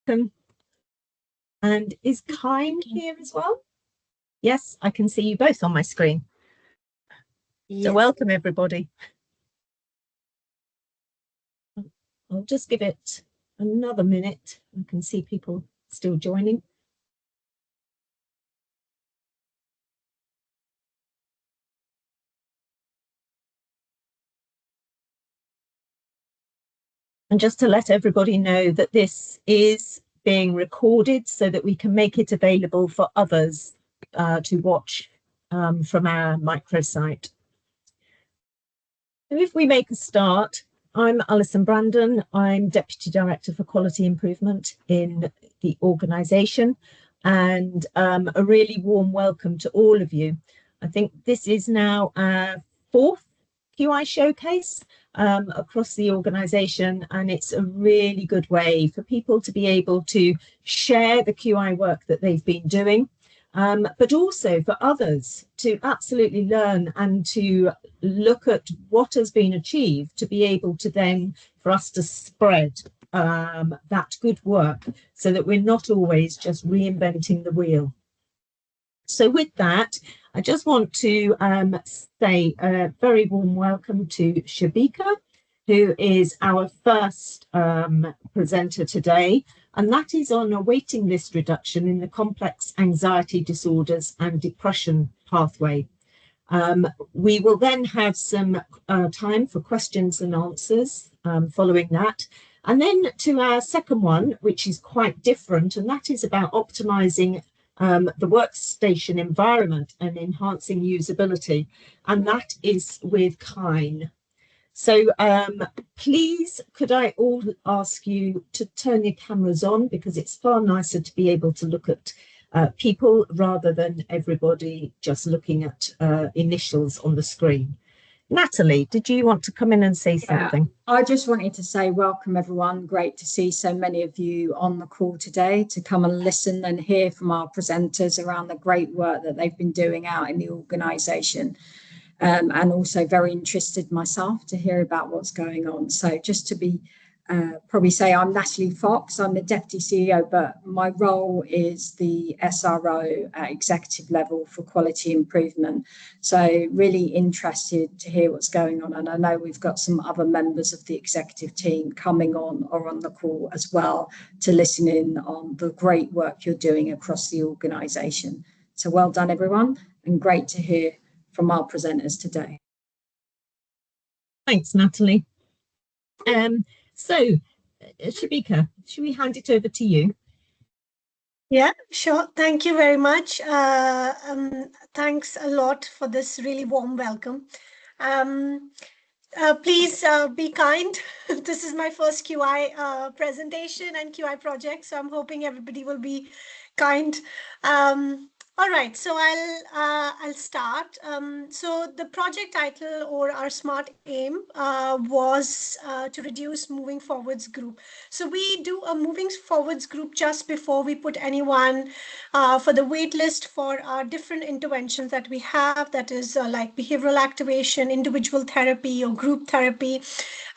And is Kine here as well? Yes, I can see you both on my screen. Yes. So welcome, everybody. I'll just give it another minute. I can see people still joining. And just to let everybody know that this is being recorded so that we can make it available for others to watch from our microsite. So if we make a start, I'm Alison Brandon. I'm Deputy Director for Quality Improvement in the organisation, and a really warm welcome to all of you. I think this is now our 4th QI showcase across the organisation, and it's a really good way for people to be able to share the QI work that they've been doing, but also for others to absolutely learn and to look at what has been achieved, to be able to then for us to spread that good work so that we're not always just reinventing the wheel. So with that, I just want to say a very warm welcome to Shabika, who is our first presenter today, and that is on a waiting list reduction in the complex anxiety disorders and depression pathway. We will then have some time for questions and answers following that. And then to our second one, which is quite different, and that is about optimizing the workstation environment and enhancing usability, and that is with Kine. So please, could I all ask you to turn your cameras on, because it's far nicer to be able to look at people rather than everybody just looking at initials on the screen. Natalie, did you want to come in and say something? I just wanted to say welcome, everyone. Great to see so many of you on the call today to come and listen and hear from our presenters around the great work that they've been doing out in the organisation. And also very interested myself to hear about what's going on. So just to be probably say I'm Natalie Fox, I'm the Deputy CEO, but my role is the SRO at executive level for quality improvement. So really interested to hear what's going on. And I know we've got some other members of the executive team coming on or on the call as well to listen in on the great work you're doing across the organisation. So well done, everyone, and great to hear from our presenters today. Thanks, Natalie. So, Shabika, should we hand it over to you? Yeah, sure. Thank you very much. Thanks a lot for this really warm welcome. Please be kind. This is my first QI presentation and QI project, so I'm hoping everybody will be kind. All right, so I'll start. So the project title, or our SMART aim, was to reduce moving forwards group. So we do a moving forwards group just before we put anyone for the wait list for our different interventions that we have. That is like behavioral activation, individual therapy, or group therapy,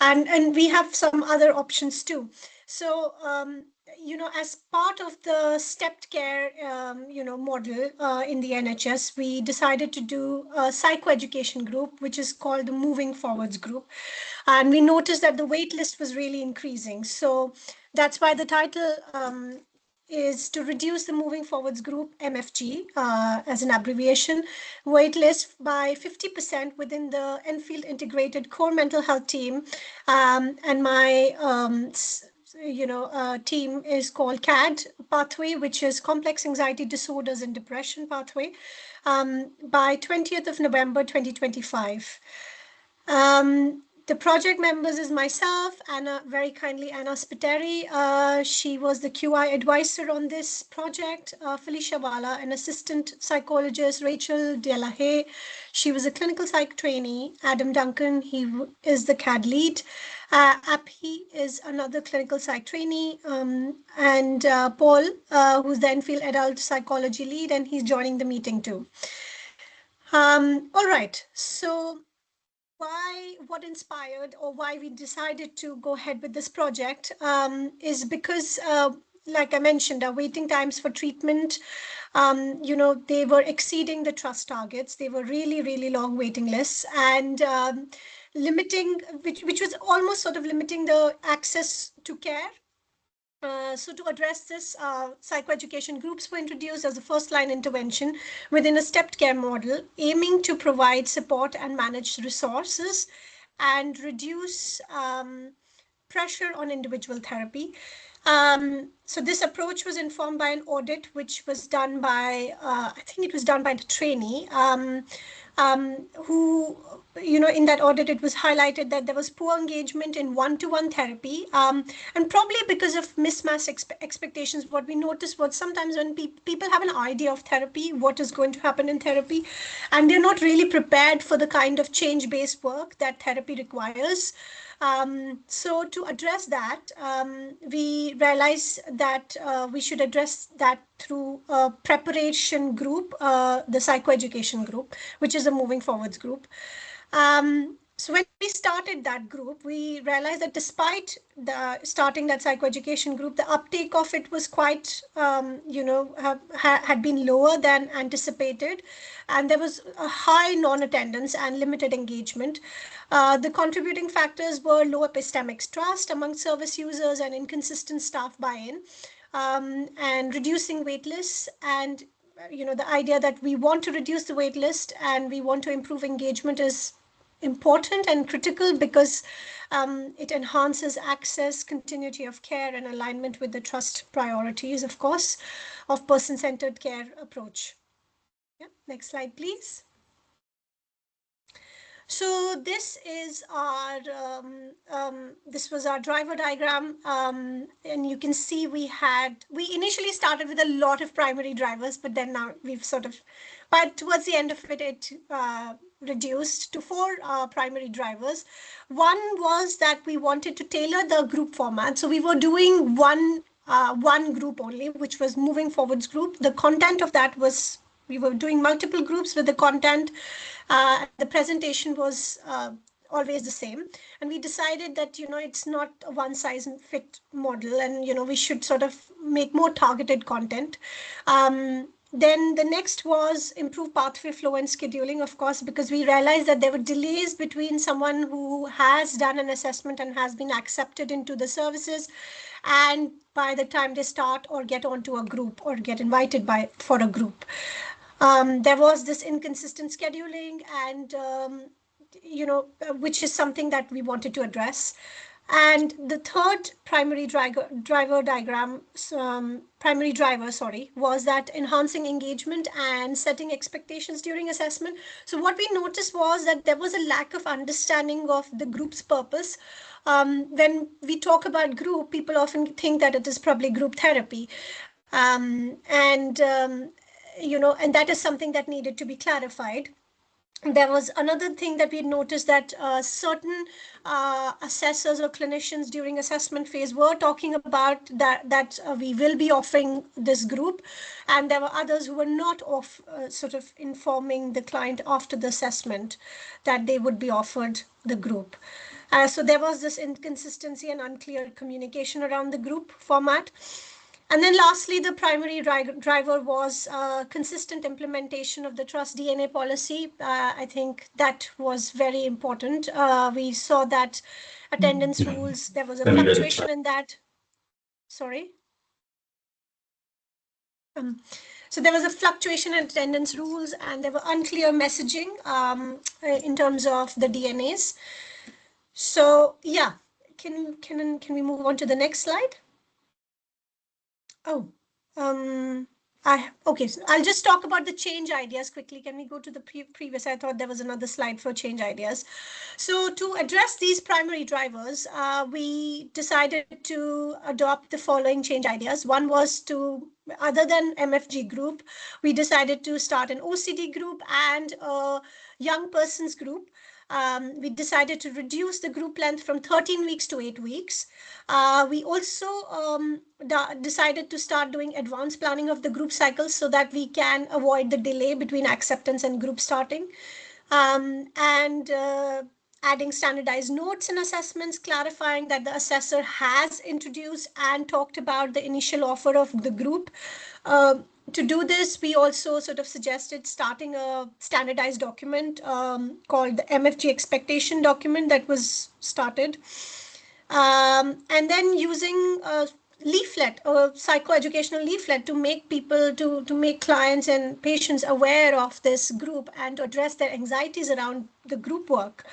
and we have some other options too. So you know, as part of the stepped care, you know, model in the NHS, we decided to do a psychoeducation group, which is called the Moving Forwards group. And we noticed that the wait list was really increasing. So that's why the title is to reduce the Moving Forwards group, MFG, as an abbreviation, wait list by 50% within the Enfield Integrated Core Mental Health team. And my team is called CAD pathway, which is Complex Anxiety Disorders and Depression pathway, by 20th of November 2025. The project members is myself, Anna, very kindly Anna Spiteri. She was the QI advisor on this project. Felicia Wala, an assistant psychologist. Rachel Delahaye, she was a clinical psych trainee. Adam Duncan, he is the CAD lead. Aphi is another clinical psych trainee. And Paul, who's the Enfield adult psychology lead, and he's joining the meeting too. All right, so what inspired or why we decided to go ahead with this project is because like I mentioned, our waiting times for treatment, they were exceeding the trust targets. They were really, really long waiting lists, and limiting, which was almost sort of limiting the access to care. So to address this, psychoeducation groups were introduced as a first-line intervention within a stepped care model, aiming to provide support and manage resources and reduce pressure on individual therapy. So this approach was informed by an audit which was done by, I think it was done by the trainee, who, in that audit, it was highlighted that there was poor engagement in one-to-one therapy. And probably because of mismatched expectations, what we noticed was sometimes when people have an idea of therapy, what is going to happen in therapy, and they're not really prepared for the kind of change-based work that therapy requires. So to address that, we realized that we should address that through a preparation group, the psychoeducation group, which is a moving forwards group. So when we started that group, we realized that despite starting that psychoeducation group, the uptake of it was quite, had been lower than anticipated. And there was a high non-attendance and limited engagement. The contributing factors were low epistemic trust among service users and inconsistent staff buy-in, and reducing wait lists. And the idea that we want to reduce the wait list and we want to improve engagement is important and critical because it enhances access, continuity of care, and alignment with the trust priorities, of course, of person-centered care approach. Yeah, next slide, please. So this is our, this was our driver diagram, and you can see we initially started with a lot of primary drivers, but then now we've sort of, but towards the end of it, reduced to 4 primary drivers. One was that we wanted to tailor the group format. So we were doing one group only, which was moving forwards group. The content of that was, we were doing multiple groups with the content. The presentation was always the same. And we decided that, it's not a one size fit model, and, we should sort of make more targeted content. Then the next was improve pathway flow and scheduling, of course, because we realized that there were delays between someone who has done an assessment and has been accepted into the services, and by the time they start or get onto a group or get invited for a group. There was this inconsistent scheduling, and, which is something that we wanted to address. And the third primary driver, was that enhancing engagement and setting expectations during assessment. So what we noticed was that there was a lack of understanding of the group's purpose. When we talk about group, people often think that it is probably group therapy. And that is something that needed to be clarified. There was another thing that we noticed, that certain assessors or clinicians during assessment phase were talking about that we will be offering this group, and there were others who were not sort of informing the client after the assessment that they would be offered the group. So there was this inconsistency and unclear communication around the group format. And then lastly, the primary driver was consistent implementation of the trust DNA policy. I think that was very important. We saw that attendance rules, there was a fluctuation in that. Sorry. So there was a fluctuation in attendance rules, and there were unclear messaging in terms of the DNAs. So yeah, can we move on to the next slide? Oh, okay, so I'll just talk about the change ideas quickly. Can we go to the previous? I thought there was another slide for change ideas. So to address these primary drivers, we decided to adopt the following change ideas. One was to, other than MFG group, we decided to start an OCD group and a young persons group. We decided to reduce the group length from 13 weeks to 8 weeks. We also decided to start doing advanced planning of the group cycles so that we can avoid the delay between acceptance and group starting. And adding standardized notes in assessments, clarifying that the assessor has introduced and talked about the initial offer of the group. To do this, we also sort of suggested starting a standardized document called the MFG expectation document that was started. And then using a leaflet, a psychoeducational leaflet, to make people, to make clients and patients aware of this group and to address their anxieties around the group work.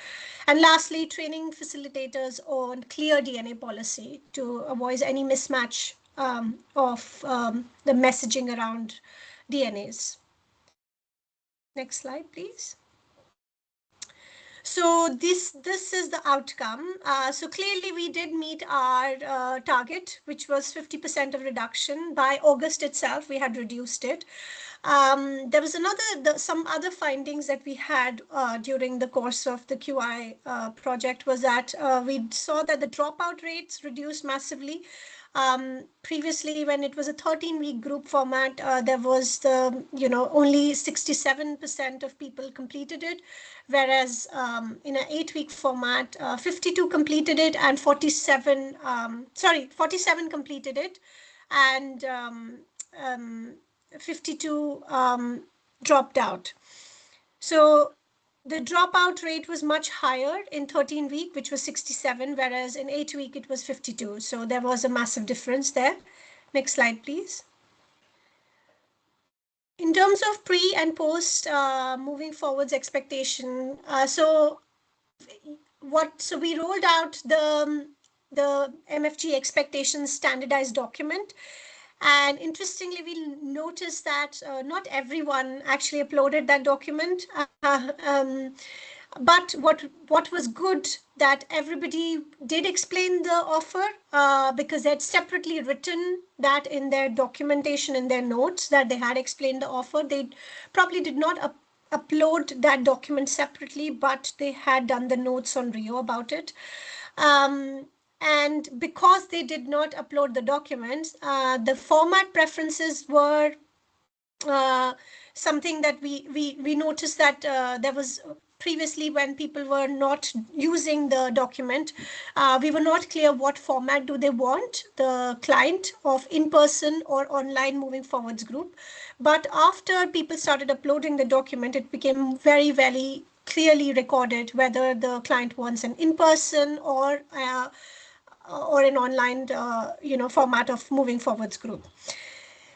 And lastly, training facilitators on clear DNA policy to avoid any mismatch of the messaging around DNAs. Next slide, please. So this is the outcome. So clearly we did meet our target, which was 50% of reduction. By August itself, we had reduced it. There was some other findings that we had during the course of the QI project was that we saw that the dropout rates reduced massively. Previously, when it was a 13-week group format, there was only 67% of people completed it, whereas in an 8-week format, 52 completed it and 47 completed it, and 52 dropped out. So the dropout rate was much higher in 13-week, which was 67, whereas in 8-week it was 52. So there was a massive difference there. Next slide, please. In terms of pre and post moving forwards expectation, so we rolled out the MFG expectations standardized document. And interestingly, we noticed that not everyone actually uploaded that document. But what was good, that everybody did explain the offer because they had separately written that in their documentation, in their notes, that they had explained the offer. They probably did not upload that document separately, but they had done the notes on Rio about it. And because they did not upload the documents, the format preferences were something that we noticed that there was previously, when people were not using the document, we were not clear what format do they want, the client, of in-person or online moving forwards group. But after people started uploading the document, it became very, very clearly recorded whether the client wants an in-person or an online, format of moving forwards group.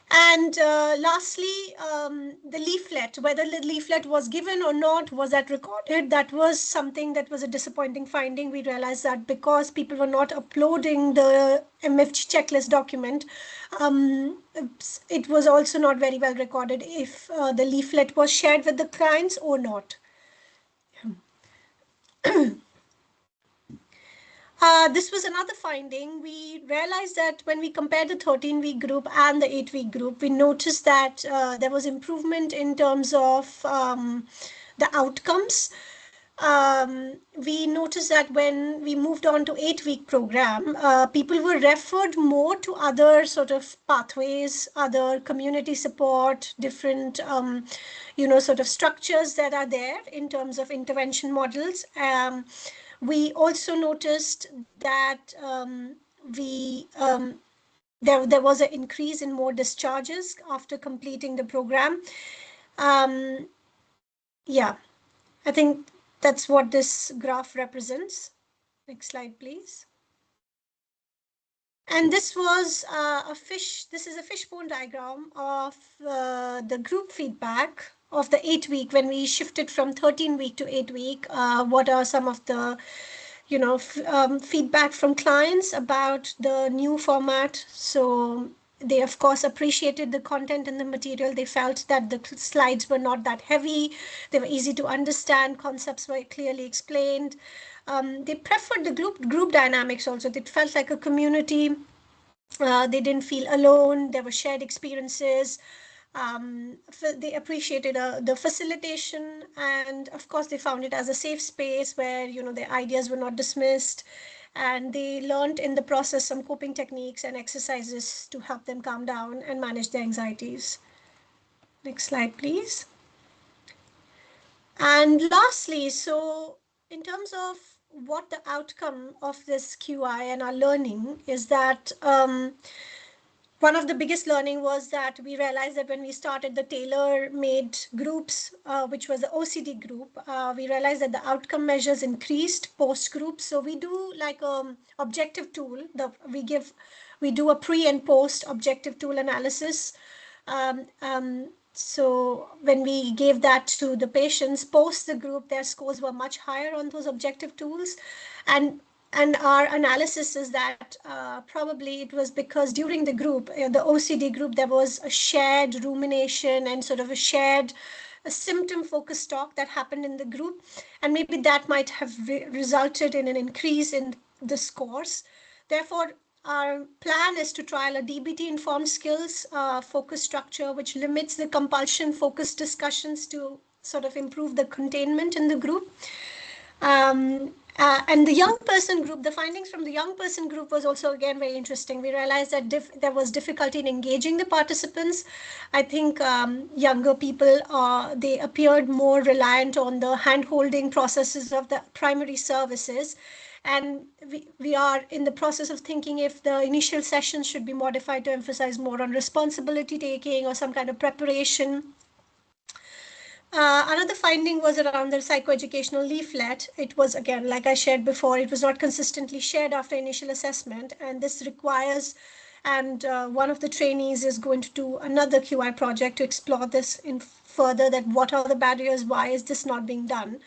And lastly, the leaflet, whether the leaflet was given or not, was that recorded? That was something that was a disappointing finding. We realized that because people were not uploading the MFG checklist document, it was also not very well recorded if the leaflet was shared with the clients or not. This was another finding. We realized that when we compared the 13-week group and the 8-week group, we noticed that there was improvement in terms of the outcomes. We noticed that when we moved on to 8-week program, people were referred more to other sort of pathways, other community support, different, sort of structures that are there in terms of intervention models. We also noticed that there was an increase in more discharges after completing the program. Yeah, I think that's what this graph represents. Next slide, please. And this was this is a fishbone diagram of the group feedback of the 8-week. When we shifted from 13-week to 8-week, what are some of the feedback from clients about the new format? So they, of course, appreciated the content and the material. They felt that the slides were not that heavy. They were easy to understand. Concepts were clearly explained. They preferred the group dynamics also. It felt like a community. They didn't feel alone. There were shared experiences. They appreciated the facilitation, and of course they found it as a safe space where their ideas were not dismissed, and they learned in the process some coping techniques and exercises to help them calm down and manage their anxieties. Next slide, please. And lastly, so in terms of what the outcome of this QI and our learning is that one of the biggest learning was that we realized that when we started the tailor-made groups, which was the OCD group, we realized that the outcome measures increased post-group. So we do like objective tool. We do a pre and post objective tool analysis. So when we gave that to the patients post the group, their scores were much higher on those objective tools, and our analysis is that probably it was because during the group, the OCD group, there was a shared rumination and sort of a symptom focused talk that happened in the group, and maybe that might have resulted in an increase in the scores. Therefore, our plan is to trial a DBT informed skills focus structure, which limits the compulsion focused discussions to sort of improve the containment in the group. And the young person group, the findings from the young person group was also again very interesting. We realized that there was difficulty in engaging the participants. I think younger people, they appeared more reliant on the hand-holding processes of the primary services. And we are in the process of thinking if the initial sessions should be modified to emphasize more on responsibility taking or some kind of preparation. Another finding was around the psychoeducational leaflet. It was, again, like I shared before, it was not consistently shared after initial assessment, and this requires, and one of the trainees is going to do another QI project to explore this in further, that what are the barriers, why is this not being done?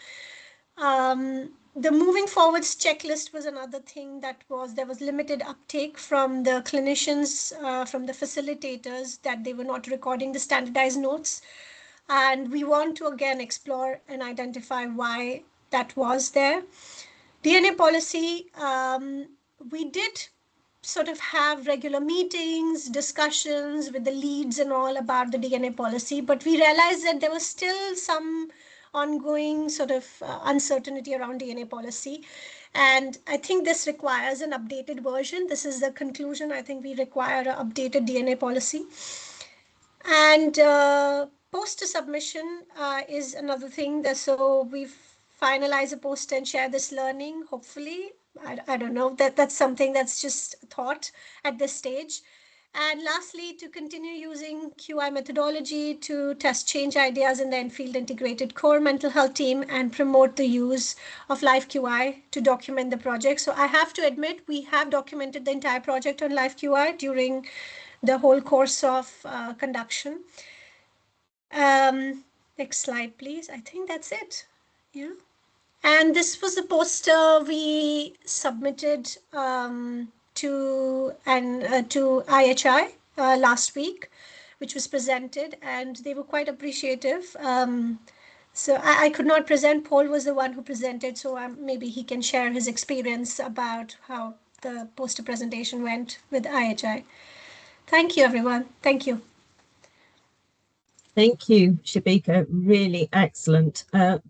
The moving forwards checklist was another thing that there was limited uptake from the clinicians, from the facilitators, that they were not recording the standardized notes. And we want to again explore and identify why that was there. DNA policy, we did sort of have regular meetings, discussions with the leads and all about the DNA policy, but we realized that there was still some ongoing sort of uncertainty around DNA policy. And I think this requires an updated version. This is the conclusion. I think we require an updated DNA policy. And poster submission is another thing. So we've finalized a poster and share this learning, hopefully. I don't know, that's something that's just thought at this stage. And lastly, to continue using QI methodology to test change ideas in the in-field integrated core mental health team and promote the use of live QI to document the project. So I have to admit, we have documented the entire project on live QI during the whole course of conduction. Next slide, please. I think that's it. Yeah. And this was a poster we submitted to IHI last week, which was presented, and they were quite appreciative. So I could not present. Paul was the one who presented, so maybe he can share his experience about how the poster presentation went with IHI. Thank you, everyone. Thank you. Thank you, Shabika. Really excellent.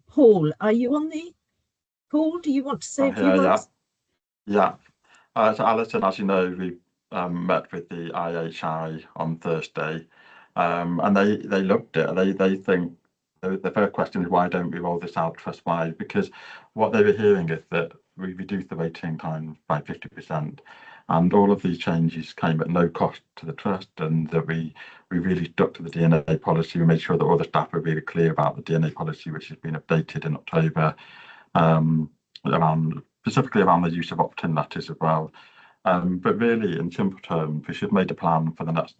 Paul, are you on the call? Do you want to say a few words? Yeah. So Alison, as you know, we met with the IHI on Thursday, and they loved it. They think the first question is, why don't we roll this out trust-wide? Because what they were hearing is that we reduced the waiting time by 50%, and all of these changes came at no cost to the trust, and that we really stuck to the DNA policy. We made sure that all the staff were really clear about the DNA policy, which has been updated in October, specifically around the use of opt-in letters as well. But really, in simple terms, we should have made a plan for the next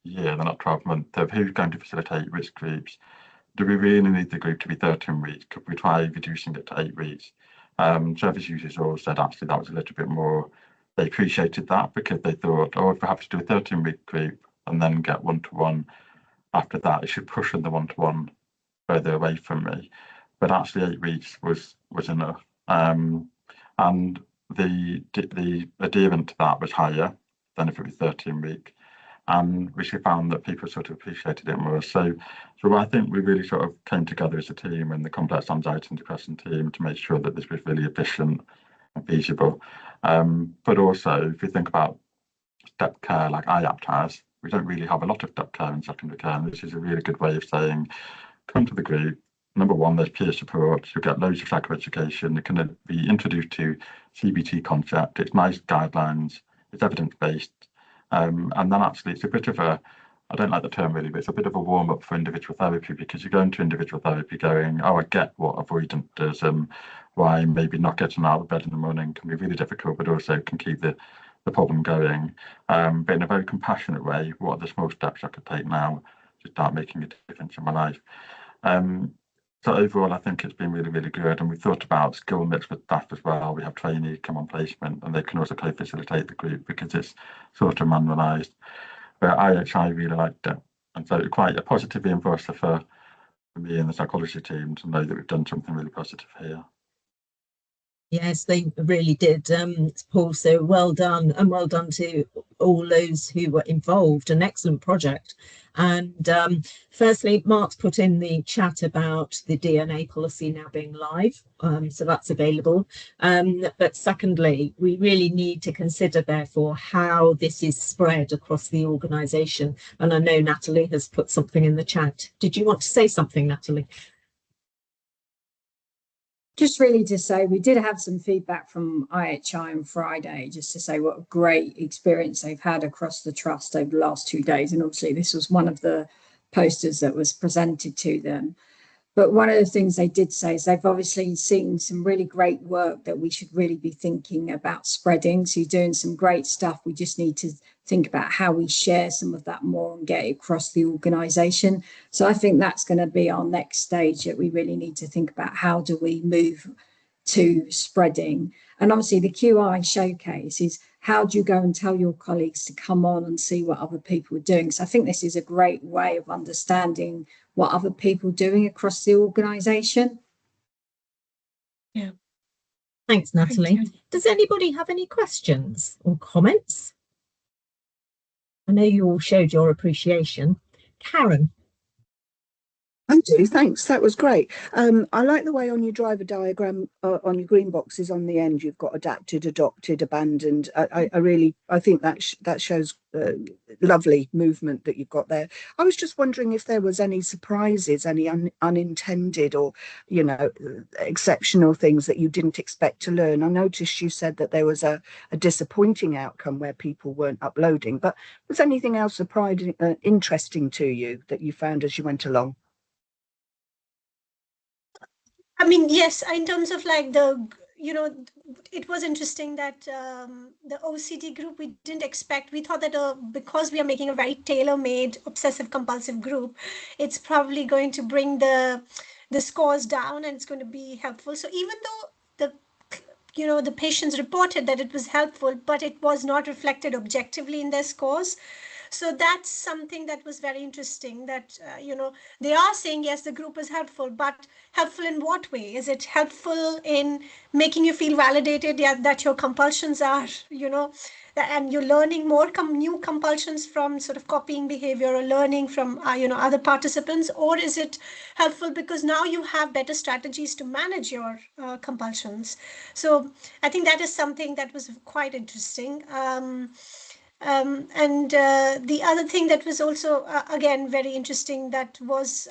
year, the next 12 months, of who's going to facilitate risk groups. Do we really need the group to be 13 weeks? Could we try reducing it to 8 weeks? Service users all said actually that was a little bit more, they appreciated that, because they thought, oh, if we have to do a 13-week group and then get one-to-one after that, it should push on the one-to-one further away from me. But actually 8 weeks was enough. And the adherence to that was higher than if it was 13 week, and we found that people sort of appreciated it more. So I think we really sort of came together as a team and the complex anxiety and depression team to make sure that this was really efficient and feasible. But also, if you think about step care like IAPT has, we don't really have a lot of step care in secondary care, and this is a really good way of saying, come to the group, number one, there's peer support. You get loads of psychoeducation. You can be introduced to CBT concept. It's nice guidelines. It's evidence-based. And then actually it's a bit of a, I don't like the term really, but it's a bit of a warm-up for individual therapy, because you go into individual therapy going, oh, I get what avoidant does, why maybe not getting out of bed in the morning can be really difficult, but also can keep the problem going. But in a very compassionate way, what are the small steps I could take now to start making a difference in my life? So overall, I think it's been really, really good. And we thought about skill mix with staff as well. We have trainees come on placement, and they can also co-facilitate the group because it's sort of manualised. But I really liked it. And so quite a positive reinforcer for me and the psychology team to know that we've done something really positive here. Yes, they really did, Paul. So well done, and well done to all those who were involved. An excellent project. And firstly, Mark's put in the chat about the DNA policy now being live, so that's available. But secondly, we really need to consider, therefore, how this is spread across the organisation. And I know Natalie has put something in the chat. Did you want to say something, Natalie? Just really to say, we did have some feedback from IHI on Friday, just to say what a great experience they've had across the trust over the last 2 days. And obviously this was one of the posters that was presented to them. But one of the things they did say is they've obviously seen some really great work that we should really be thinking about spreading. So you're doing some great stuff. We just need to think about how we share some of that more and get it across the organisation. So I think that's going to be our next stage, that we really need to think about how do we move to spreading. And obviously the QI showcase is how do you go and tell your colleagues to come on and see what other people are doing. So I think this is a great way of understanding what other people are doing across the organisation. Yeah. Thanks, Natalie. Does anybody have any questions or comments? I know you all showed your appreciation. Karen. I do, thanks. That was great. I like the way on your driver diagram, on your green boxes on the end, you've got adapted, adopted, abandoned. I think that shows lovely movement that you've got there. I was just wondering if there was any surprises, any unintended or, you know, exceptional things that you didn't expect to learn. I noticed you said that there was a disappointing outcome where people weren't uploading, but was anything else surprising, interesting to you that you found as you went along? I mean, yes, in terms of like it was interesting that the OCD group, we didn't expect, we thought that because we are making a very tailor-made obsessive compulsive group, it's probably going to bring the scores down and it's going to be helpful. So even though the patients reported that it was helpful, but it was not reflected objectively in their scores. So that's something that was very interesting, that, they are saying, yes, the group is helpful, but helpful in what way? Is it helpful in making you feel validated that your compulsions are, and you're learning more new compulsions from sort of copying behavior or learning from, other participants? Or is it helpful because now you have better strategies to manage your compulsions? So I think that is something that was quite interesting. And the other thing that was also, again, very interesting, that was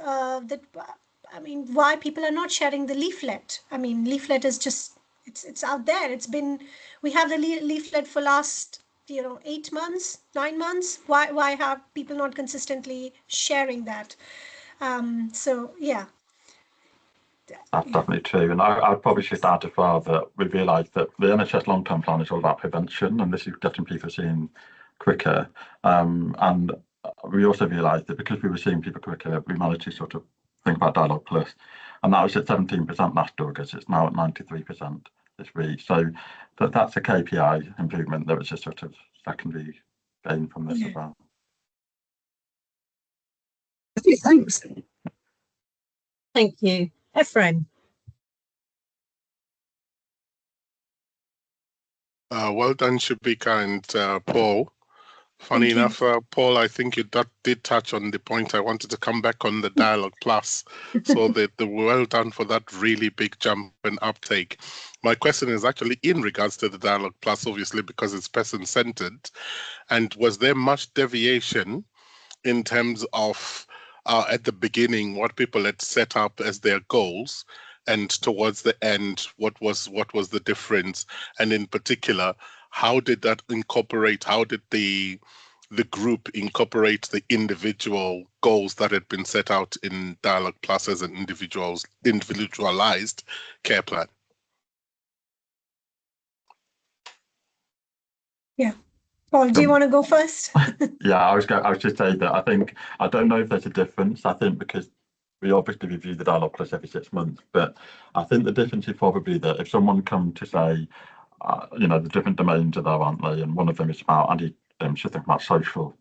why people are not sharing the leaflet. I mean, leaflet is just, it's out there. We have the leaflet for last, 8 months, 9 months. Why have people not consistently sharing that? So, yeah. That's definitely true. And I'd probably just add as well that we realised that the NHS long-term plan is all about prevention, and this is getting people seen quicker. And we also realised that because we were seeing people quicker, we managed to sort of think about Dialogue Plus. And that was at 17% last August. It's now at 93% this week. So that's a KPI improvement that was just sort of secondary gain from this as well. Okay, thanks. Thank you. Ephraim. Well done, Shubika and Paul. Funny enough, Paul, I think you did touch on the point. I wanted to come back on the Dialogue Plus. So the well done for that really big jump and uptake. My question is actually in regards to the Dialogue Plus, obviously, because it's person-centered. And was there much deviation in terms of at the beginning what people had set up as their goals, and towards the end, what was the difference? And in particular, how did that incorporate? How did the group incorporate the individual goals that had been set out in Dialogue Plus as an individualized care plan? Yeah. Paul, do you want to go first? Yeah, I was just saying that I don't know if there's a difference. I think because we obviously review the Dialogue Plus every 6 months, but I think the difference is probably that if someone come to say, the different domains are there, aren't they? And one of them is about, I need to think about social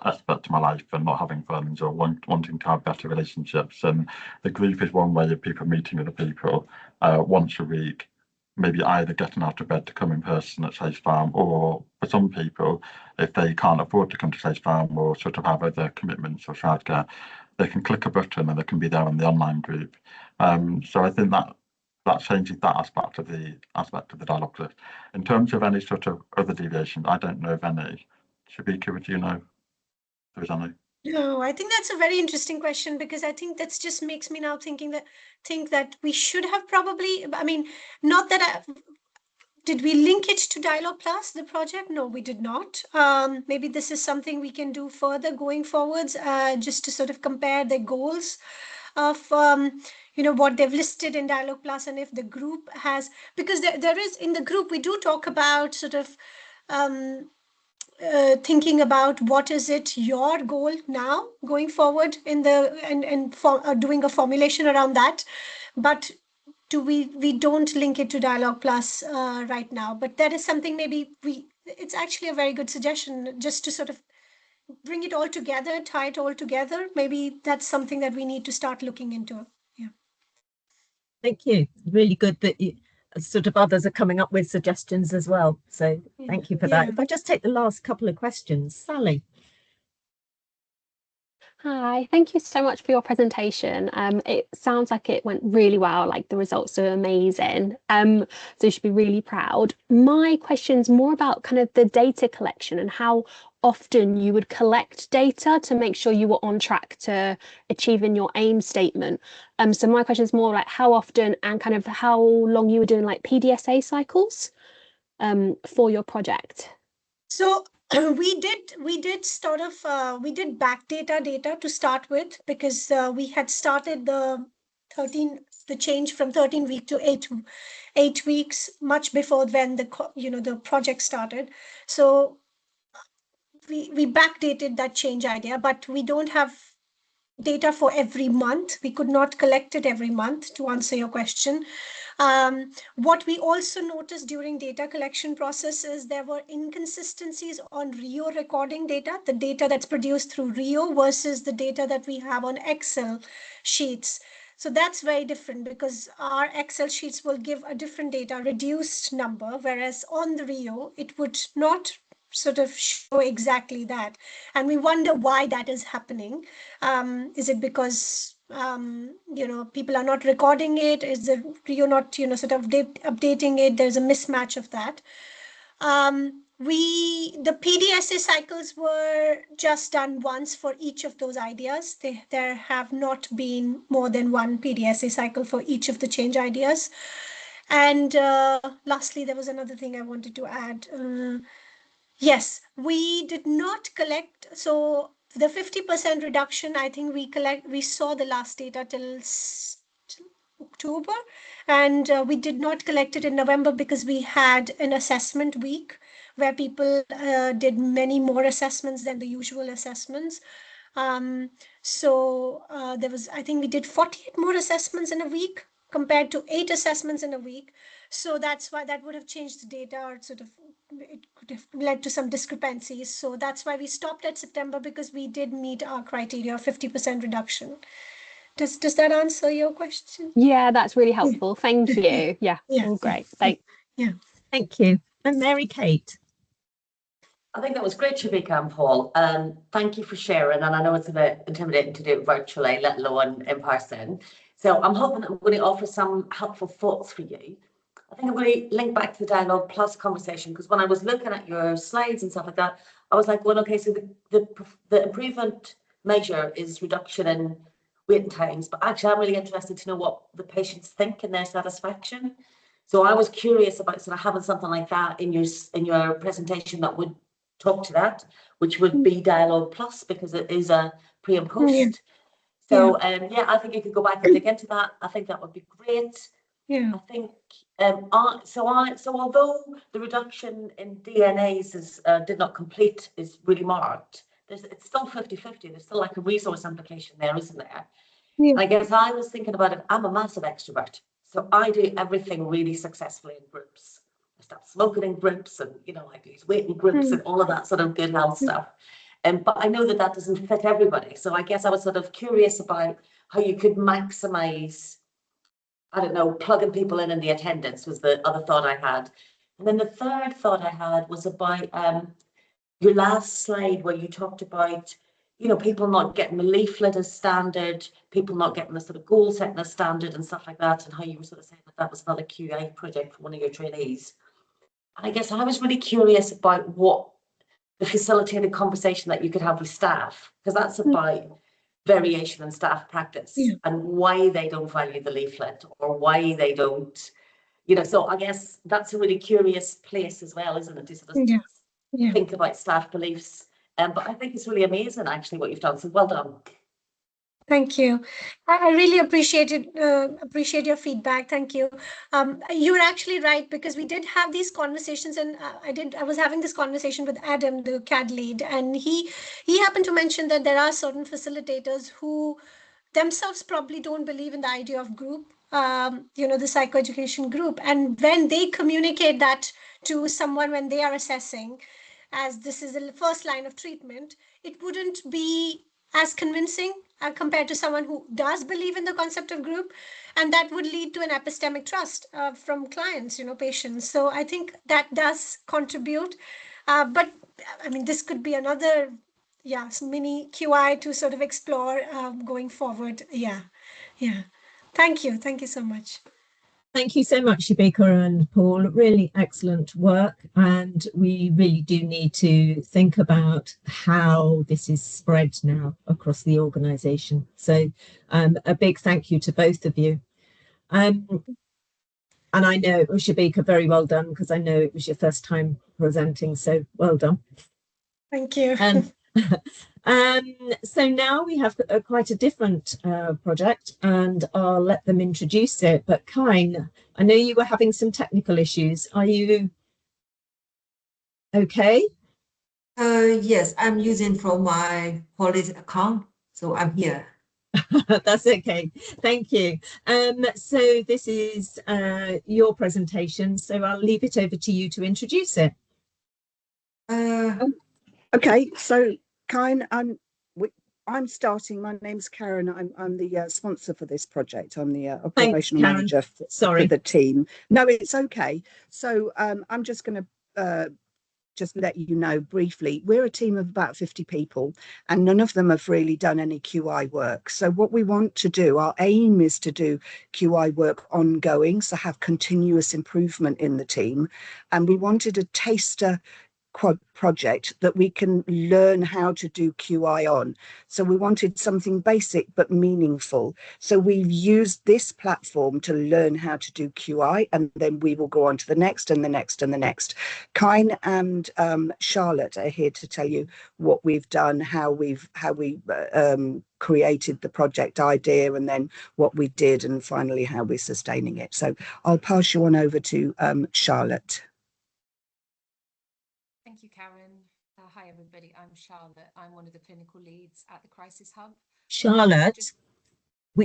aspect to my life and not having friends or wanting to have better relationships. And the group is one way of people meeting other people once a week, maybe either getting out of bed to come in person at Safe Farm, or for some people, if they can't afford to come to Safe Farm or sort of have other commitments or childcare, they can click a button and they can be there on the online group. So I think that changes that aspect of the dialogue list. In terms of any sort of other deviations, I don't know of any. Shabika, would you know? No, I think that's a very interesting question, because I think that just makes me now think that we should have probably, I mean, not that did we link it to Dialogue Plus, the project? No, we did not. Maybe this is something we can do further going forwards, just to sort of compare the goals of what they've listed in Dialogue Plus, and if the group has, because there is in the group we do talk about sort of thinking about what is it your goal now going forward in the and doing a formulation around that, but we don't link it to Dialogue Plus right now. But that is something maybe it's actually a very good suggestion, just to sort of bring it all together, tie it all together. Maybe that's something that we need to start looking into. Yeah. Thank you. Really good that sort of others are coming up with suggestions as well. So thank you for that. If I just take the last couple of questions, Sally. Hi, thank you so much for your presentation. It sounds like it went really well, like the results are amazing. So you should be really proud. My question's more about kind of the data collection and how often you would collect data to make sure you were on track to achieving your aim statement. So my question is more like how often and kind of how long you were doing like PDSA cycles for your project. So we did sort of we did backdata data to start with, because we had started the change from 13 week to 8 weeks much before when the project started. So we backdated that change idea, but we don't have data for every month. We could not collect it every month, to answer your question. What we also noticed during data collection process is there were inconsistencies on Rio recording data, the data that's produced through Rio versus the data that we have on Excel sheets. So that's very different, because our Excel sheets will give a different data, reduced number, whereas on the Rio, it would not sort of show exactly that. And we wonder why that is happening. Is it because people are not recording it? Is the Rio not sort of updating it? There's a mismatch of that. The PDSA cycles were just done once for each of those ideas. There have not been more than one PDSA cycle for each of the change ideas. And lastly, there was another thing I wanted to add. Yes, we did not collect. So the 50% reduction, I think we saw the last data till October, and we did not collect it in November because we had an assessment week where people did many more assessments than the usual assessments. So there was, I think we did 48 more assessments in a week compared to 8 assessments in a week. So that's why that would have changed the data, or sort of it could have led to some discrepancies. So that's why we stopped at September, because we did meet our criteria of 50% reduction. Does that answer your question? Yeah, that's really helpful. Thank you. Yeah, all great. Thanks. Yeah. Thank you. And Mary Kate. I think that was great, Shabika and Paul. Thank you for sharing. And I know it's a bit intimidating to do it virtually, let alone in person. So I'm hoping that I'm going to offer some helpful thoughts for you. I think I'm going to link back to the Dialogue Plus conversation, because when I was looking at your slides and stuff like that, I was like, well, okay, so the improvement measure is reduction in waiting times, but actually I'm really interested to know what the patients think and their satisfaction. So I was curious about sort of having something like that in your presentation that would talk to that, which would be Dialogue Plus, because it is a pre and post. Yeah. So yeah, I think you could go back and dig into that. I think that would be great. Yeah. I think so although the reduction in DNAs is did not complete is really marked, it's still 50-50. There's still like a resource implication there, isn't there? Yeah. I guess I was thinking about it. I'm a massive extrovert, so I do everything really successfully in groups. I start smoking in groups, and I do these waiting groups and all of that sort of good health stuff. But I know that doesn't fit everybody. So I guess I was sort of curious about how you could maximize, I don't know, plugging people in the attendance was the other thought I had. And then the third thought I had was about your last slide where you talked about, people not getting the leaflet as standard, people not getting the sort of goal setting as standard and stuff like that, and how you were sort of saying that was another QA project for one of your trainees. And I guess I was really curious about what the facilitated conversation that you could have with staff, because that's about variation in staff practice and why they don't value the leaflet or why they don't, so I guess that's a really curious place as well, isn't it, to sort of think about staff beliefs. But I think it's really amazing actually what you've done, so well done. Thank you. I really appreciate your feedback. Thank you. You're actually right, because we did have these conversations, and I was having this conversation with Adam, the CAD lead, and he happened to mention that there are certain facilitators who themselves probably don't believe in the idea of group, the psychoeducation group. And when they communicate that to someone when they are assessing, as this is the first line of treatment, it wouldn't be as convincing compared to someone who does believe in the concept of group, and that would lead to an epistemic trust from clients, patients. So I think that does contribute, but I mean, this could be another mini QI to sort of explore going forward. Thank you so much. Thank you so much, Shabika and Paul. Really excellent work. And we really do need to think about how this is spread now across the organisation. So a big thank you to both of you. And I know, Shabika, very well done, because I know it was your first time presenting. So well done. Thank you. So now we have quite a different project, and I'll let them introduce it. But Kine, I know you were having some technical issues. Are you okay? Yes, I'm using from my police account, so I'm here. That's okay. Thank you. So this is your presentation, so I'll leave it over to you to introduce it. Okay, so Kine, I'm starting. My name's Karen. I'm the sponsor for this project. I'm the operational manager for the team. No, it's okay. So I'm just going to just let you know briefly, we're a team of about 50 people, and none of them have really done any QI work. So what we want to do, our aim is to do QI work ongoing, so have continuous improvement in the team. And we wanted a taster project that we can learn how to do QI on. So we wanted something basic but meaningful. So we've used this platform to learn how to do QI, and then we will go on to the next and the next and the next. Kine and Charlotte are here to tell you what we've done, how we created the project idea, and then what we did, and finally how we're sustaining it. So I'll pass you on over to Charlotte. Thank you, Karen. Hi, everybody. I'm Charlotte. I'm one of the clinical leads at the Crisis Hub. Charlotte,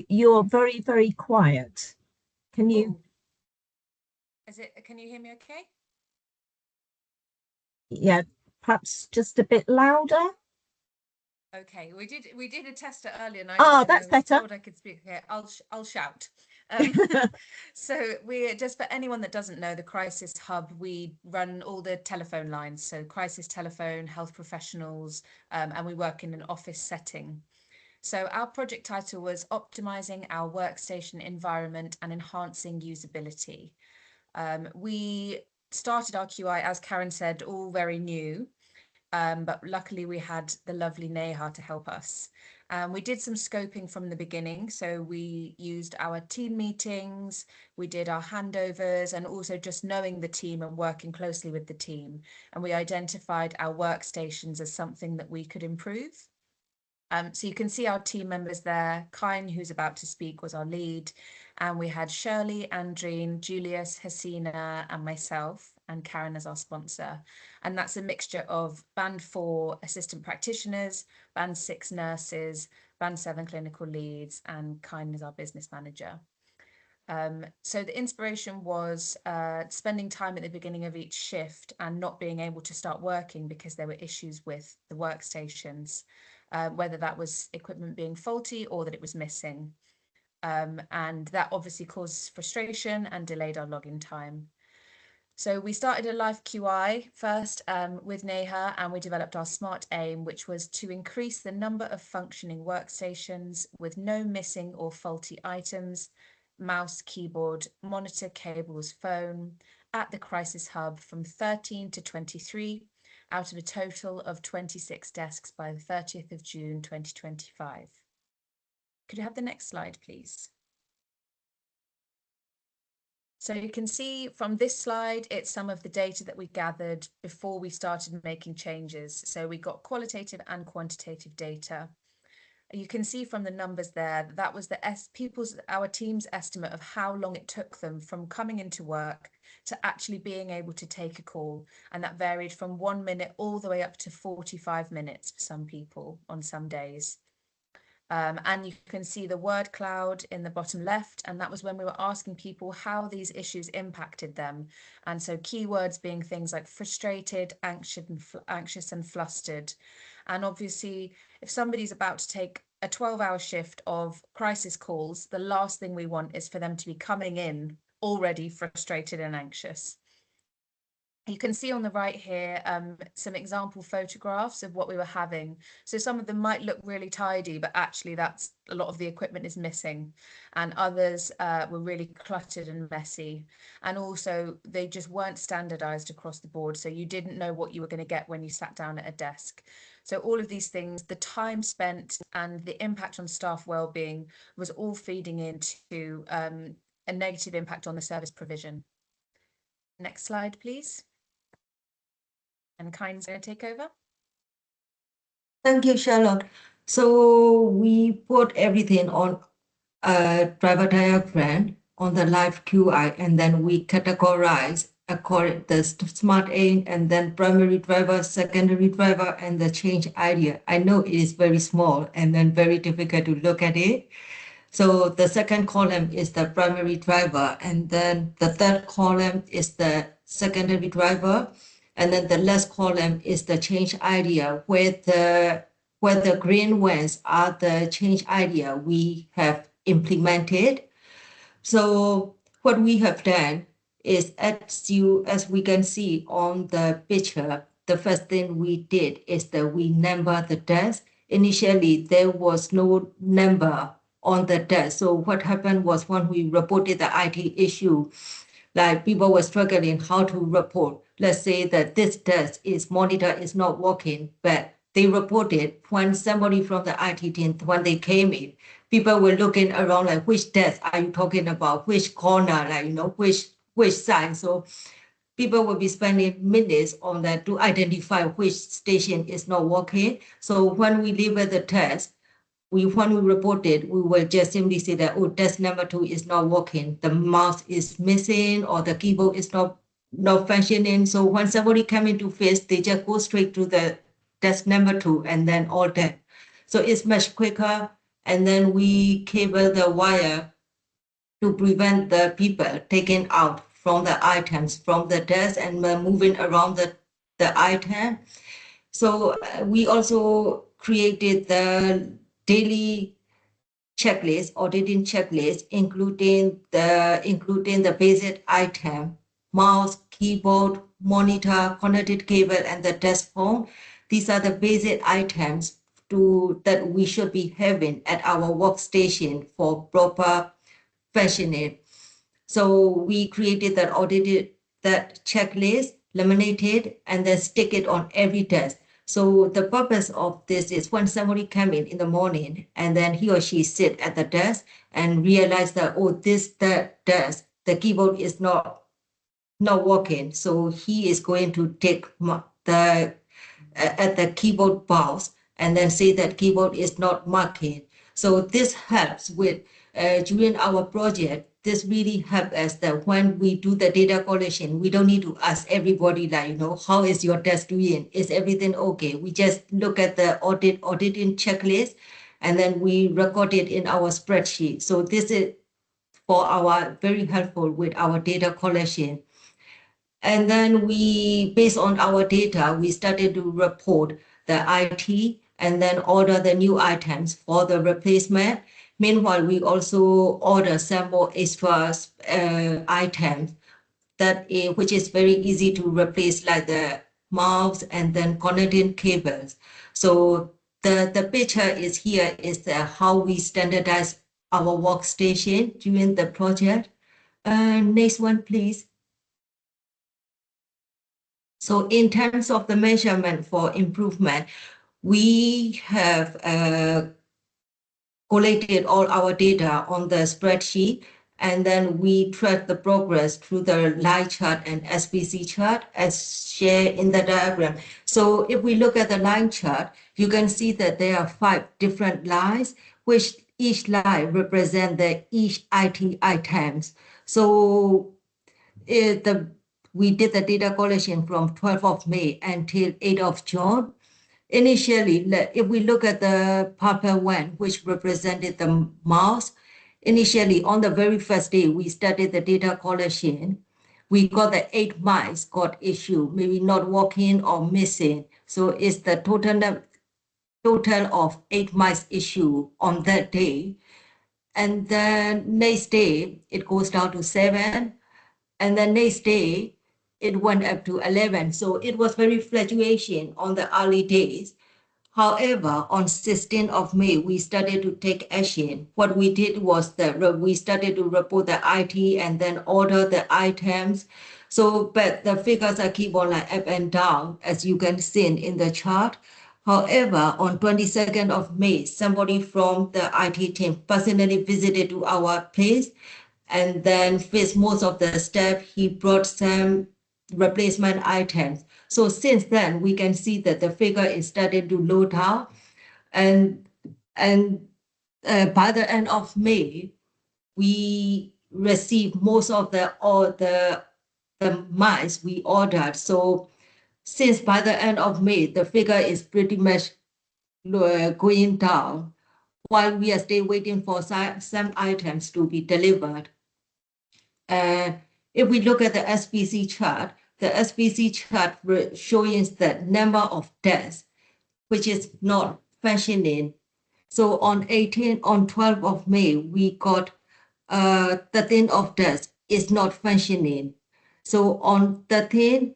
you're very, very quiet. Can you? Can you hear me okay? Yeah, perhaps just a bit louder. Okay, we did a tester earlier, and that's better. I thought I could speak here. I'll shout. So we're just, for anyone that doesn't know, the Crisis Hub, we run all the telephone lines, so crisis telephone, health professionals, and we work in an office setting. So our project title was Optimizing Our Workstation Environment and Enhancing Usability. We started our QI, as Karen said, all very new. But luckily we had the lovely Neha to help us. We did some scoping from the beginning. So we used our team meetings, we did our handovers, and also just knowing the team and working closely with the team. And we identified our workstations as something that we could improve. So you can see our team members there. Kine, who's about to speak, was our lead. And we had Shirley, Andreen, Julius, Hasina, and myself, and Karen as our sponsor. And that's a mixture of Band 4 assistant practitioners, Band 6 nurses, Band 7 clinical leads, and Kine as our business manager. So the inspiration was spending time at the beginning of each shift and not being able to start working because there were issues with the workstations, whether that was equipment being faulty or that it was missing. And that obviously caused frustration and delayed our login time. So we started a live QI first with Neha, and we developed our SMART aim, which was to increase the number of functioning workstations with no missing or faulty items, mouse, keyboard, monitor, cables, phone at the crisis hub from 13 to 23 out of a total of 26 desks by the 30th of June 2025. Could you have the next slide, please? So you can see from this slide, it's some of the data that we gathered before we started making changes. So we got qualitative and quantitative data. You can see from the numbers there, that was our team's estimate of how long it took them from coming into work to actually being able to take a call. And that varied from 1 minute all the way up to 45 minutes for some people on some days. And you can see the word cloud in the bottom left, and that was when we were asking people how these issues impacted them. And so keywords being things like frustrated, anxious and flustered. And obviously, if somebody's about to take a 12-hour shift of crisis calls, the last thing we want is for them to be coming in already frustrated and anxious. You can see on the right here some example photographs of what we were having. So some of them might look really tidy, but actually that's a lot of the equipment is missing. And others were really cluttered and messy. And also they just weren't standardized across the board. So you didn't know what you were going to get when you sat down at a desk. So all of these things, the time spent and the impact on staff wellbeing was all feeding into a negative impact on the service provision. Next slide, please. And Kine's going to take over. Thank you, Charlotte. So we put everything on a driver diagram on the live QI, and then we categorize according to the smart aim, and then primary driver, secondary driver, and the change idea. I know it is very small and then very difficult to look at it. So the second column is the primary driver, and then the third column is the secondary driver. And then the last column is the change idea, where the green ones are the change idea we have implemented. So what we have done is, as we can see on the picture, the first thing we did is that we number the desk. Initially, there was no number on the desk. So what happened was, when we reported the IT issue, like people were struggling how to report. Let's say that this desk monitor is not working, but they reported when somebody from the IT team, when they came in, people were looking around like, which desk are you talking about? Which corner, like, which side? So people will be spending minutes on that to identify which station is not working. So when we deliver the test, when we reported, we will just simply say that, oh, desk number 2 is not working. The mouse is missing, or the keyboard is not functioning. So when somebody come into face, they just go straight to the desk number 2 and then all that. So it's much quicker. And then we cable the wire to prevent the people taking out from the items from the desk and moving around the item. So we also created the daily checklist, auditing checklist, including the basic item, mouse, keyboard, monitor, connected cable, and the desk phone. These are the basic items that we should be having at our workstation for proper functioning. So we created that checklist, laminated, and then stick it on every desk. So the purpose of this is when somebody come in the morning and then he or she sit at the desk and realize that, oh, the desk, the keyboard is not working. So he is going to take at the keyboard mouse and then say that keyboard is not working. So this helps with during our project. This really helps us that when we do the data collection, we don't need to ask everybody like, how is your desk doing? Is everything okay? We just look at the auditing checklist and then we record it in our spreadsheet. So this is for our very helpful with our data collection. And then based on our data, we started to report the IT and then order the new items for the replacement. Meanwhile, we also order some more extra items which is very easy to replace, like the mouse and then connecting cables. So the picture is here is how we standardize our workstation during the project. Next one, please. So in terms of the measurement for improvement, we have collated all our data on the spreadsheet, and then we track the progress through the line chart and SPC chart as shared in the diagram. So if we look at the line chart, you can see that there are 5 different lines, which each line represent each IT items. So we did the data collection from 12th of May until 8th of June. Initially, if we look at the purple one, which represented the mouse, initially on the very first day, we started the data collection. We got the 8 mice got issue, maybe not working or missing. So it's the total of 8 mice issue on that day. And then next day, it goes down to 7. And the next day, it went up to 11. So it was very fluctuation on the early days. However, on 16th of May, we started to take action. What we did was that we started to report the IT and then order the items. So, but the figures are keep on like up and down, as you can see in the chart. However, on 22nd of May, somebody from the IT team personally visited to our place and then faced most of the steps. He brought some replacement items. So since then, we can see that the figure is starting to load down. And by the end of May, we received most of the mice we ordered. So since by the end of May, the figure is pretty much going down, while we are still waiting for some items to be delivered. If we look at the SPC chart, the SPC chart showing the number of desks, which is not functioning. So on 12th of May, we got 13 of desks is not functioning. So on 13,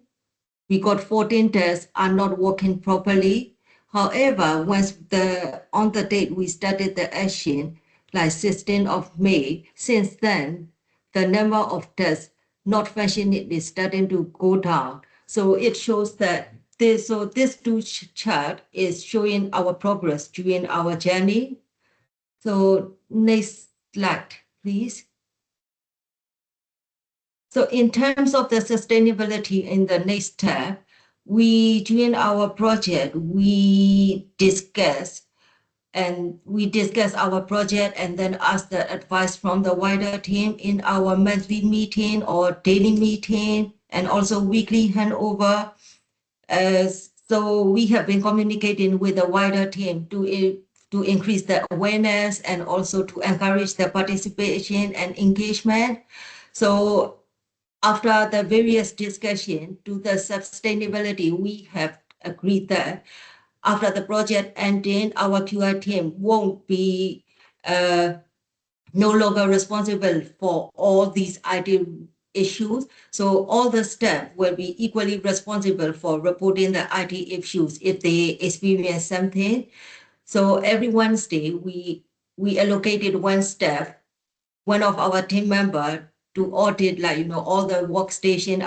we got 14 desks are not working properly. However, on the date we started the action, like 16th of May, since then, the number of desks not functioning is starting to go down. So it shows that this chart is showing our progress during our journey. So next slide, please. So in terms of the sustainability in the next step, during our project, we discuss our project and then ask the advice from the wider team in our monthly meeting or daily meeting and also weekly handover. So we have been communicating with the wider team to increase the awareness and also to encourage the participation and engagement. So after the various discussion to the sustainability, we have agreed that after the project ending, our QI team won't be no longer responsible for all these IT issues. So all the staff will be equally responsible for reporting the IT issues if they experience something. So every Wednesday, we allocated one of our team member to audit, like, you know, all the workstation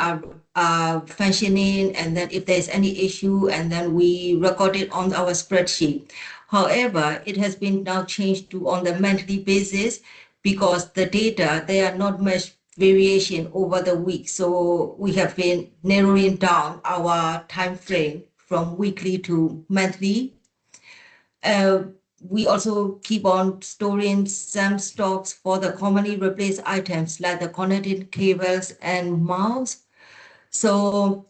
are functioning, and then if there's any issue, and then we record it on our spreadsheet. However, it has been now changed to on the monthly basis, because the data, there are not much variation over the week. So we have been narrowing down our time frame from weekly to monthly. We also keep on storing some stocks for the commonly replaced items like the connected cables and mouse. So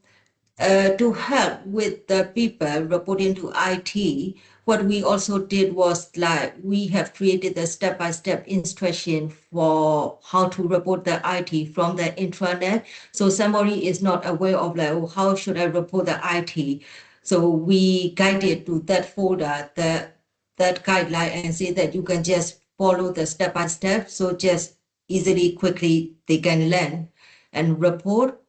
to help with the people reporting to IT, what we also did was, like, we have created a step-by-step instruction for how to report the IT from the intranet. So somebody is not aware of, like, oh, how should I report the IT? So we guided to that folder, that guideline, and say that you can just follow the step-by-step. So just easily, quickly, they can learn and report.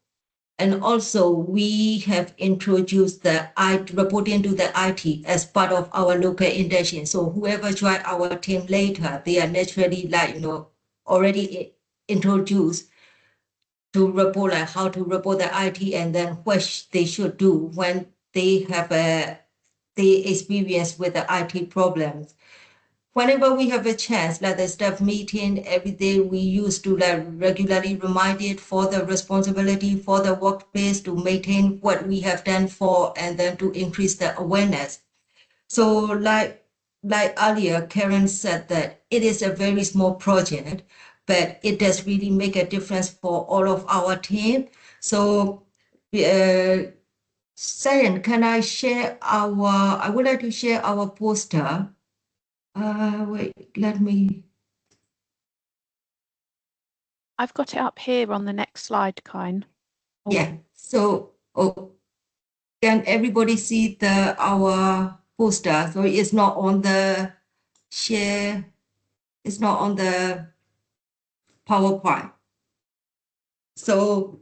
And also, we have introduced the reporting to the IT as part of our local intention. So whoever join our team later, they are naturally, like, you know, already introduced to report, like how to report the IT, and then what they should do when they have they experience with the IT problems. Whenever we have a chance, like the staff meeting every day, we used to, like, regularly remind it for the responsibility for the workplace to maintain what we have done for, and then to increase the awareness. So like earlier, Karen said that it is a very small project, but it does really make a difference for all of our team. So Sayan, can I share I would like to share our poster. Wait, let me. I've got it up here on the next slide, Kine. Yeah. So, can everybody see our poster? So it's not on the share. It's not on the PowerPoint. So,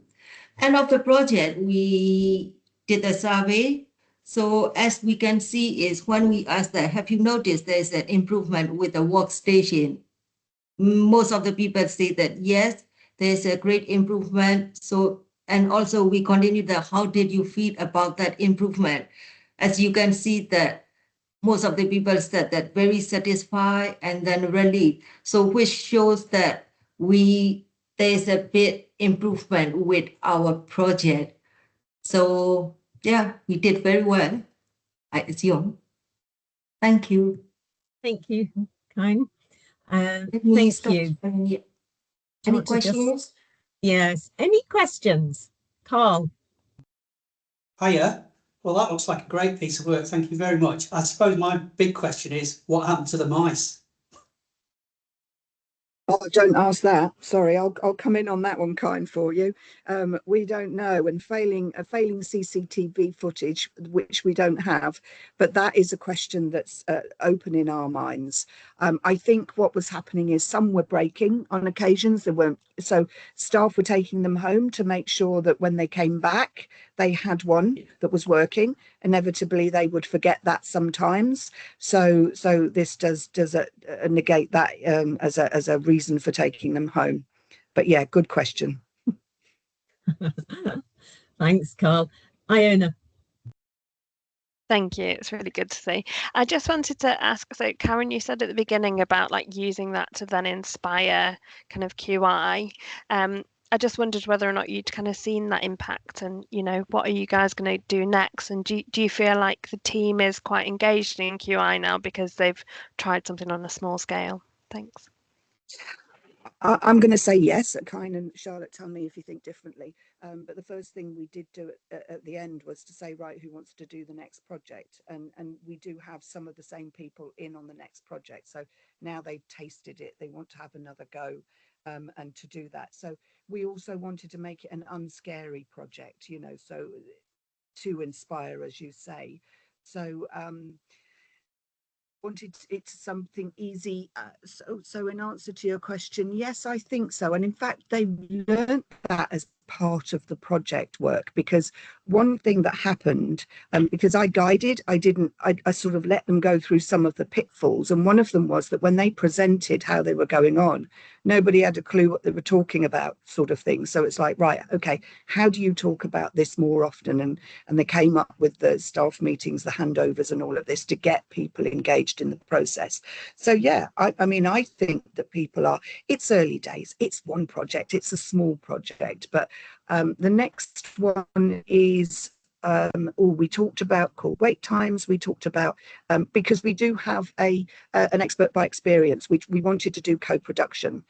end of the project, we did a survey. So as we can see is when we asked that, have you noticed there's an improvement with the workstation? Most of the people say that yes, there's a great improvement. So, and also we continue the how did you feel about that improvement? As you can see that most of the people said that very satisfied and then relieved. So which shows that there's a bit improvement with our project. So yeah, we did very well, I assume. Thank you. Thank you, Kine. Thank you. Any questions? Yes. Any questions? Carl. Hiya. Well, that looks like a great piece of work. Thank you very much. I suppose my big question is, what happened to the mice? Oh, don't ask that. Sorry, I'll come in on that one, Kine, for you. We don't know, and failing CCTV footage, which we don't have, but that is a question that's open in our minds. I think what was happening is some were breaking on occasions. There weren't, so staff were taking them home to make sure that when they came back, they had one that was working. Inevitably, they would forget that sometimes. So this does negate that as a reason for taking them home. But yeah, good question. Thanks, Carl. Iona. Thank you. It's really good to see. I just wanted to ask, so Karen, you said at the beginning about like using that to then inspire kind of QI. I just wondered whether or not you'd kind of seen that impact, and you know, what are you guys going to do next? And do you feel like the team is quite engaged in QI now because they've tried something on a small scale? Thanks. I'm going to say yes. Kine and Charlotte, tell me if you think differently. But the first thing we did do at the end was to say, right, who wants to do the next project? And we do have some of the same people in on the next project. So now they've tasted it, they want to have another go and to do that. So we also wanted to make it an unscary project, you know, so to inspire, as you say. So wanted it something easy. So in answer to your question, yes, I think so. And in fact, they learned that as part of the project work, because one thing that happened, because I guided, I sort of let them go through some of the pitfalls, and one of them was that when they presented how they were going on, nobody had a clue what they were talking about, sort of thing. So it's like, right, okay, how do you talk about this more often? And they came up with the staff meetings, the handovers and all of this to get people engaged in the process. So yeah, I mean, I think that people are, it's early days, it's one project, it's a small project, but the next one is we talked about call wait times. We talked about because we do have an expert by experience, which we wanted to do co-production.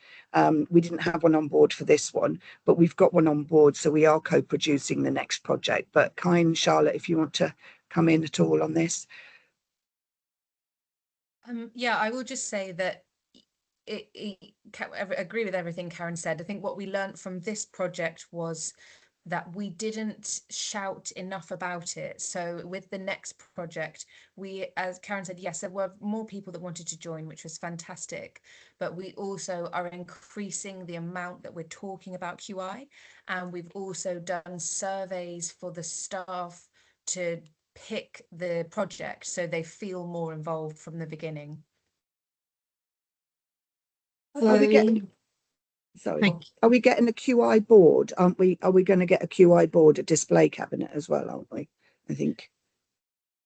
We didn't have one on board for this one, but we've got one on board, so we are co-producing the next project. But Kind, Charlotte, if you want to come in at all on this. Yeah, I will just say that I agree with everything Karen said. I think what we learned from this project was that we didn't shout enough about it. So with the next project, we, as Karen said, yes, there were more people that wanted to join, which was fantastic. But we also are increasing the amount that we're talking about QI. And we've also done surveys for the staff to pick the project so they feel more involved from the beginning. Are we getting, sorry, are we getting a QI board? Aren't we? Are we going to get a QI board, a display cabinet as well, aren't we? I think.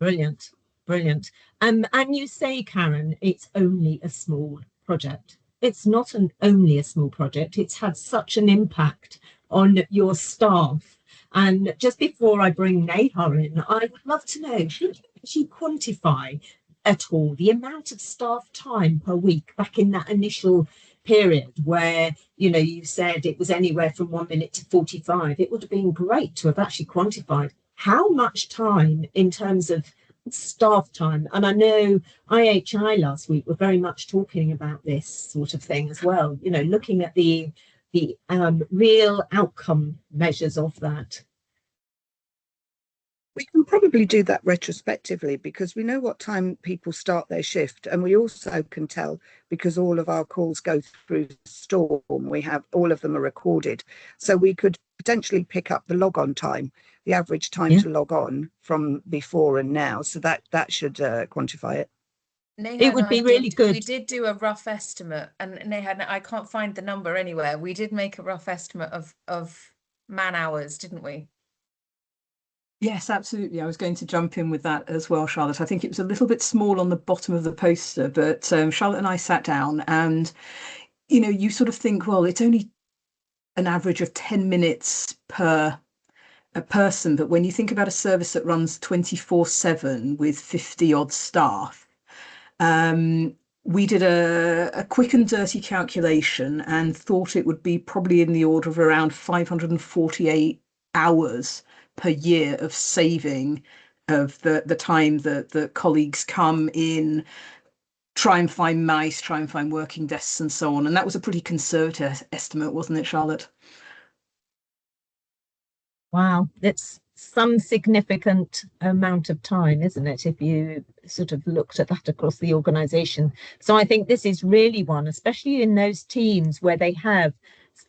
Brilliant, brilliant. And you say, Karen, it's only a small project. It's not only a small project. It's had such an impact on your staff. And just before I bring Neha in, I would love to know, can you actually quantify at all the amount of staff time per week back in that initial period where, you know, you said it was anywhere from 1 minute to 45? It would have been great to have actually quantified how much time in terms of staff time. And I know IHI last week were very much talking about this sort of thing as well, you know, looking at the real outcome measures of that. We can probably do that retrospectively because we know what time people start their shift, and we also can tell because all of our calls go through Storm. We have all of them are recorded, so we could potentially pick up the log on time, the average time to log on from before and now. So that should quantify it. Neha, it would be really good. We did do a rough estimate, and Neha, I can't find the number anywhere. We did make a rough estimate of man hours, didn't we? Yes, absolutely. I was going to jump in with that as well, Charlotte. I think it was a little bit small on the bottom of the poster, but Charlotte and I sat down and, you know, you sort of think, well, it's only an average of 10 minutes per a person. But when you think about a service that runs 24/7 with 50 odd staff, we did a quick and dirty calculation and thought it would be probably in the order of around 548 hours per year of saving of the time that the colleagues come in, try and find mice, try and find working desks and so on. And that was a pretty conservative estimate, wasn't it, Charlotte? Wow, it's some significant amount of time, isn't it, if you sort of looked at that across the organization. So I think this is really one, especially in those teams where they have,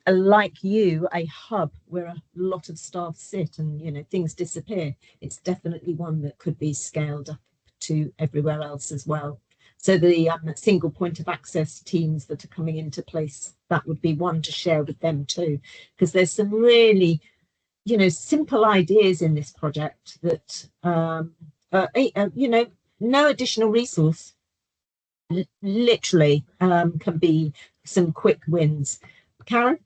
like you, a hub where a lot of staff sit and, you know, things disappear. It's definitely one that could be scaled up to everywhere else as well. So the single point of access teams that are coming into place, that would be one to share with them too, because there's some really, you know, simple ideas in this project that, you know, no additional resource, literally can be some quick wins. Karen?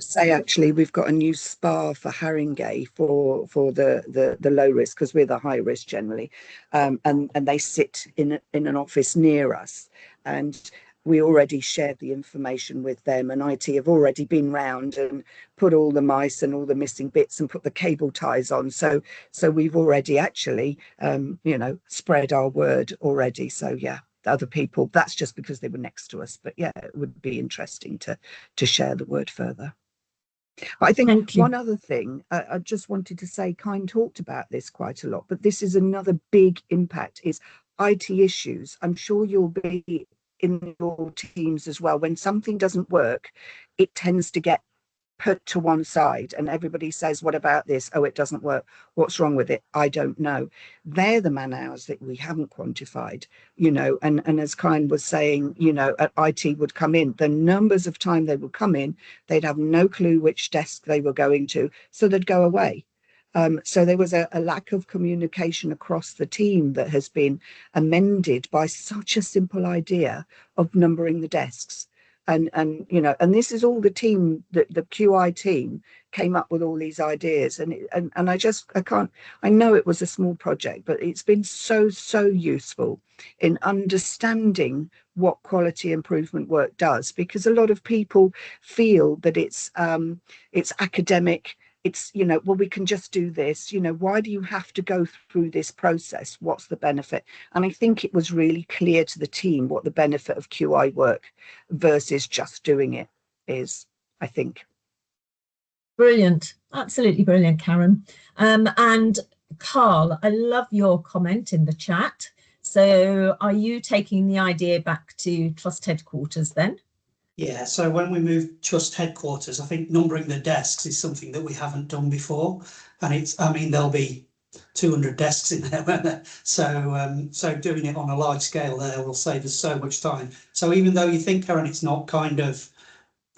Say actually we've got a new spa for Haringey for the low risk, because we're the high risk generally, and they sit in an office near us, and we already shared the information with them, and IT have already been round and put all the mice and all the missing bits and put the cable ties on, so we've already actually you know, spread our word already. So yeah, other people, that's just because they were next to us, but yeah, it would be interesting to share the word further. I think one other thing I just wanted to say, Kind talked about this quite a lot, but this is another big impact, is IT issues. I'm sure you'll be in your teams as well. When something doesn't work, it tends to get put to one side and everybody says, what about this? Oh, it doesn't work. What's wrong with it? I don't know. They're the man hours that we haven't quantified, you know, and as Kine was saying, you know, at IT would come in, the numbers of time they would come in, they'd have no clue which desk they were going to, so they'd go away. So there was a lack of communication across the team that has been amended by such a simple idea of numbering the desks. And you know, and this is all the team, the QI team came up with all these ideas, and I know it was a small project, but it's been so useful in understanding what quality improvement work does, because a lot of people feel that it's academic. It's, you know, well, we can just do this, you know, why do you have to go through this process? What's the benefit? And I think it was really clear to the team what the benefit of QI work versus just doing it is, I think. Brilliant, absolutely brilliant, Karen. And Carl, I love your comment in the chat. So are you taking the idea back to Trust headquarters then? Yeah, so when we move Trust headquarters, I think numbering the desks is something that we haven't done before. And it's, I mean, there'll be 200 desks in there, won't there? So doing it on a large scale there will save us so much time. So even though you think, Karen, it's not kind of,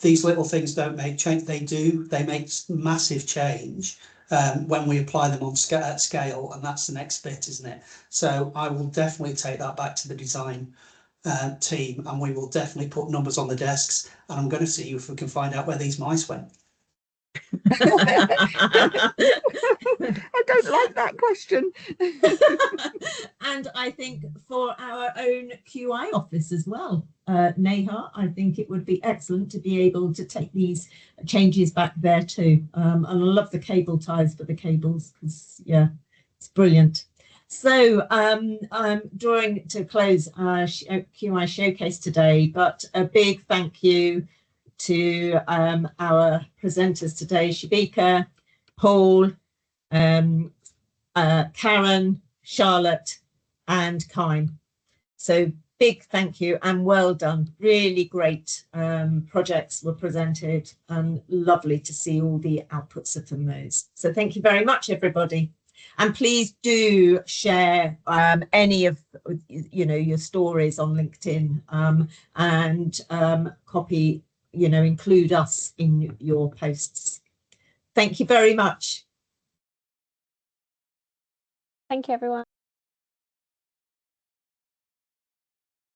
these little things don't make change, they do, they make massive change when we apply them on at scale, and that's the next bit, isn't it? So I will definitely take that back to the design team, and we will definitely put numbers on the desks, and I'm going to see if we can find out where these mice went. I don't like that question. And I think for our own QI office as well, Neha, I think it would be excellent to be able to take these changes back there too. And I love the cable ties for the cables, because yeah, it's brilliant. So I'm drawing to close our QI showcase today, but a big thank you to our presenters today, Shabika, Paul, Karen, Charlotte, and Kine. So big thank you and well done. Really great projects were presented, and lovely to see all the outputs from those. So thank you very much, everybody. And please do share any of your stories on LinkedIn and copy, include us in your posts. Thank you very much. Thank you, everyone.